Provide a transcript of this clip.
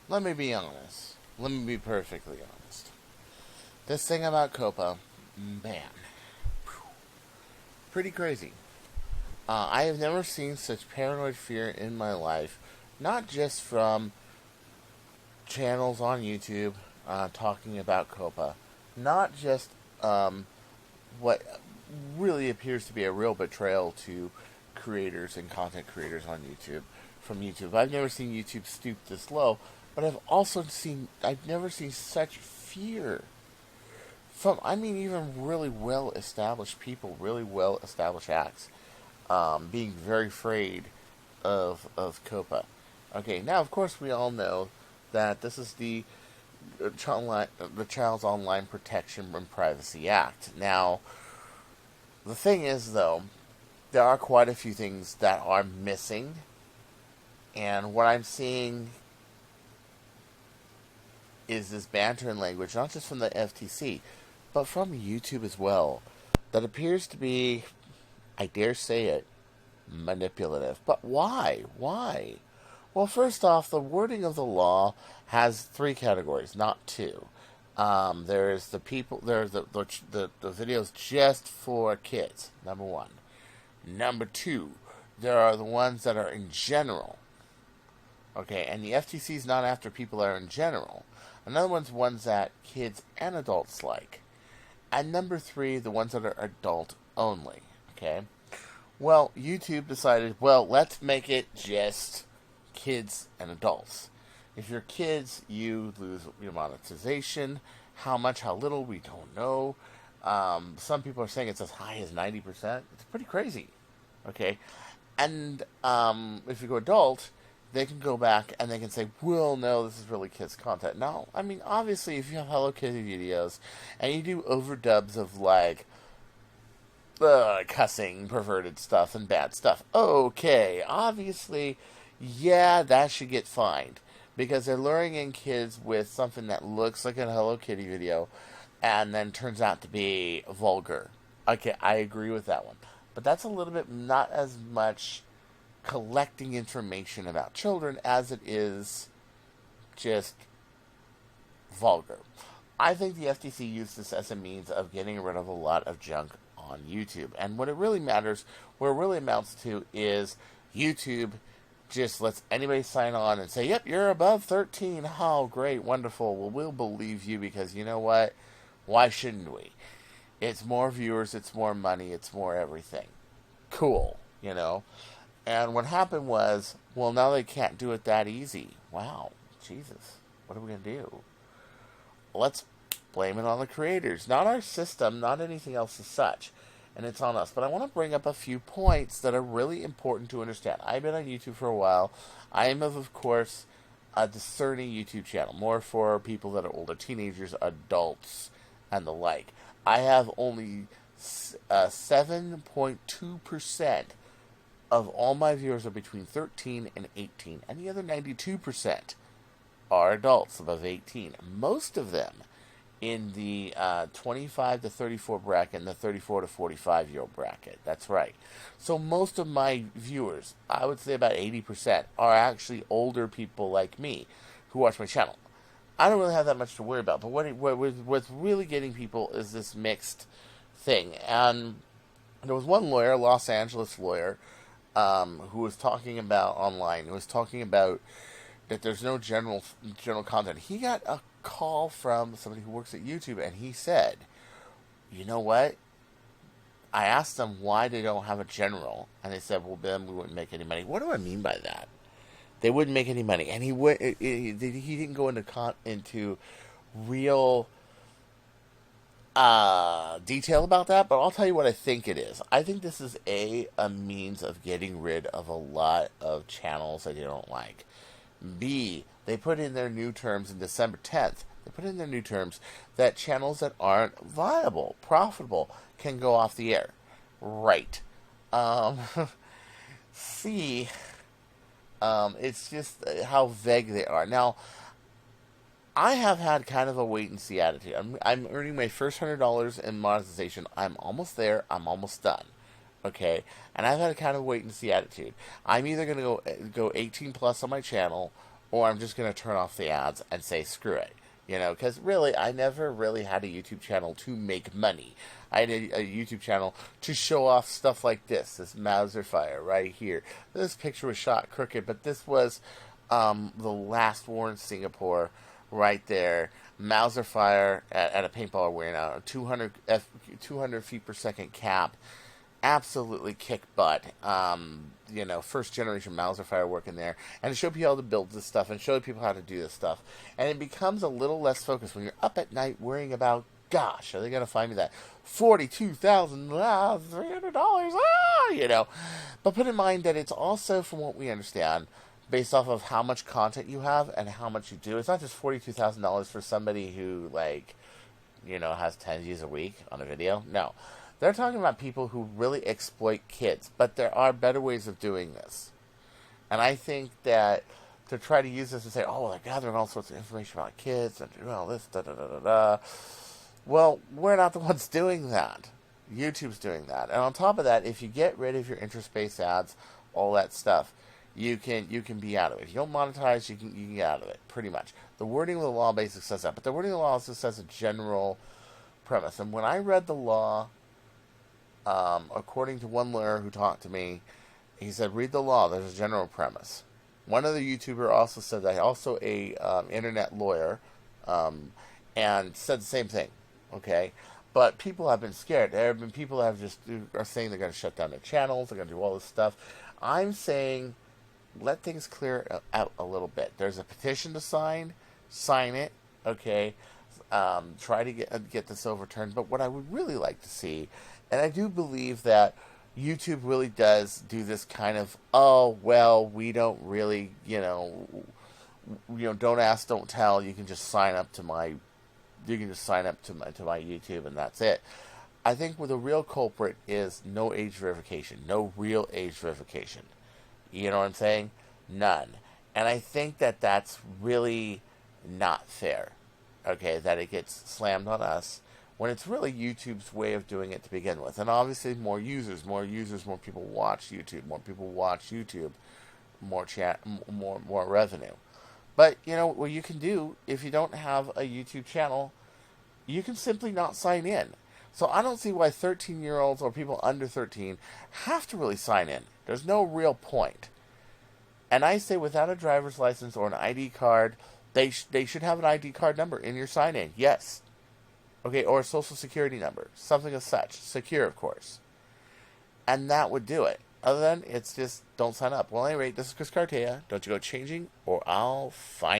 let me be honest. Let me be perfectly honest. This thing about Coppa, man, pretty crazy. I have never seen such paranoid fear in my life, not just from channels on YouTube talking about Coppa, not just what really appears to be a real betrayal to creators and content creators on YouTube from YouTube. I've never seen YouTube stoop this low, but I've never seen such fear from, I mean, even really well established people, really well established acts, being very afraid of Copa. Okay, now of course we all know that this is the Child's Online Protection and Privacy Act. Now, the thing is, though, there are quite a few things that are missing, and what I'm seeing is this banter and language, not just from the FTC, but from YouTube as well, that appears to be, I dare say it, manipulative. But why? Why? Well, first off, the wording of the law has three categories, not two. There's the people. There's the videos just for kids. Number one. Number two, there are the ones that are in general. Okay, and the FTC is not after people that are in general. Another one's ones that kids and adults like. And number three, the ones that are adult only. Okay. Well, YouTube decided, well, let's make it just kids and adults. If you're kids, you lose your monetization. How much, how little, we don't know. Some people are saying it's as high as 90%. It's pretty crazy. Okay? And if you go adult, they can go back and they can say, well, no, this is really kids' content. No, I mean, obviously, if you have Hello Kitty videos and you do overdubs of, like, cussing, perverted stuff, and bad stuff, okay, obviously, yeah, that should get fined. Because they're luring in kids with something that looks like a Hello Kitty video and then turns out to be vulgar. Okay, I agree with that one. But that's a little bit not as much collecting information about children as it is just vulgar. I think the FTC used this as a means of getting rid of a lot of junk on YouTube. And what it really matters, what it really amounts to is YouTube just lets anybody sign on and say, yep, you're above 13. Oh, great, wonderful. Well, we'll believe you because you know what? Why shouldn't we? It's more viewers, it's more money, it's more everything. Cool, you know? And what happened was, well, now they can't do it that easy. Wow, Jesus, what are we going to do? Let's blame it on the creators. Not our system, not anything else as such. And it's on us. But I want to bring up a few points that are really important to understand. I've been on YouTube for a while. I am, of course, a discerning YouTube channel. More for people that are older, teenagers, adults, and the like. I have only 7.2% of all my viewers are between 13 and 18. And the other 92% are adults above 18. Most of them in the 25 to 34 bracket and the 34 to 45-year-old bracket. That's right. So most of my viewers, I would say about 80%, are actually older people like me who watch my channel. I don't really have that much to worry about, but what's really getting people is this mixed thing. And there was one lawyer, a Los Angeles lawyer, who was talking about online, who was talking about that there's no general content. He got a call from somebody who works at YouTube, and he said, you know what? I asked them why they don't have a general, and they said, well, then we wouldn't make any money. What do I mean by that? They wouldn't make any money. And he didn't go into real detail about that, but I'll tell you what I think it is. I think this is a means of getting rid of a lot of channels that you don't like. B, they put in their new terms in December 10th. They put in their new terms that channels that aren't viable, profitable, can go off the air. Right. C, it's just how vague they are. Now, I have had kind of a wait-and-see attitude. I'm earning my first $100 in monetization. I'm almost there. I'm almost done. Okay? And I've had a kind of wait-and-see attitude. I'm either going to go 18 plus on my channel, or I'm just going to turn off the ads and say screw it. You know, because really, I never really had a YouTube channel to make money. I had a YouTube channel to show off stuff like this Mauser fire right here. This picture was shot crooked, but this was the last war in Singapore right there. Mauser fire at a paintball arena, a 200 feet per second cap. Absolutely kick butt. You know, first generation Mauser firework in there, and to show people how to build this stuff and show people how to do this stuff. And it becomes a little less focused when you're up at night worrying about, gosh, are they going to find me that $42,300? You know. But put in mind that it's also, from what we understand, based off of how much content you have and how much you do. It's not just $42,000 for somebody who, like, you know, has 10 views a week on a video. No. They're talking about people who really exploit kids, but there are better ways of doing this. And I think that to try to use this and say, oh, they're gathering all sorts of information about kids and doing all this, da-da-da-da-da. Well, we're not the ones doing that. YouTube's doing that. And on top of that, if you get rid of your interest-based ads, all that stuff, you can be out of it. If you don't monetize, you can get out of it, pretty much. The wording of the law basically says that, but the wording of the law also says a general premise. And when I read the law, according to one lawyer who talked to me, he said, read the law, there's a general premise. One other YouTuber also said that, also a internet lawyer, and said the same thing, okay? But people have been scared. There have been people that have just are saying they're going to shut down their channels, they're going to do all this stuff. I'm saying, let things clear out a little bit. There's a petition to sign it, okay? Try to get this overturned. But what I would really like to see, and I do believe that YouTube really does do this kind of, oh, well, we don't really, don't ask, don't tell. You can just sign up to my YouTube and that's it. I think where the real culprit is no age verification, no real age verification. You know what I'm saying? None. And I think that that's really not fair. Okay, that it gets slammed on us when it's really YouTube's way of doing it to begin with. And obviously more users, more people watch YouTube, more revenue. But, what you can do, if you don't have a YouTube channel, you can simply not sign in. So I don't see why 13-year-olds or people under 13 have to really sign in. There's no real point. And I say without a driver's license or an ID card, they should have an ID card number in your sign-in. Yes. Okay, or a social security number. Something of such. Secure, of course. And that would do it. Other than, it's just, don't sign up. Well, at any rate, this is Chris Cartaya. Don't you go changing, or I'll find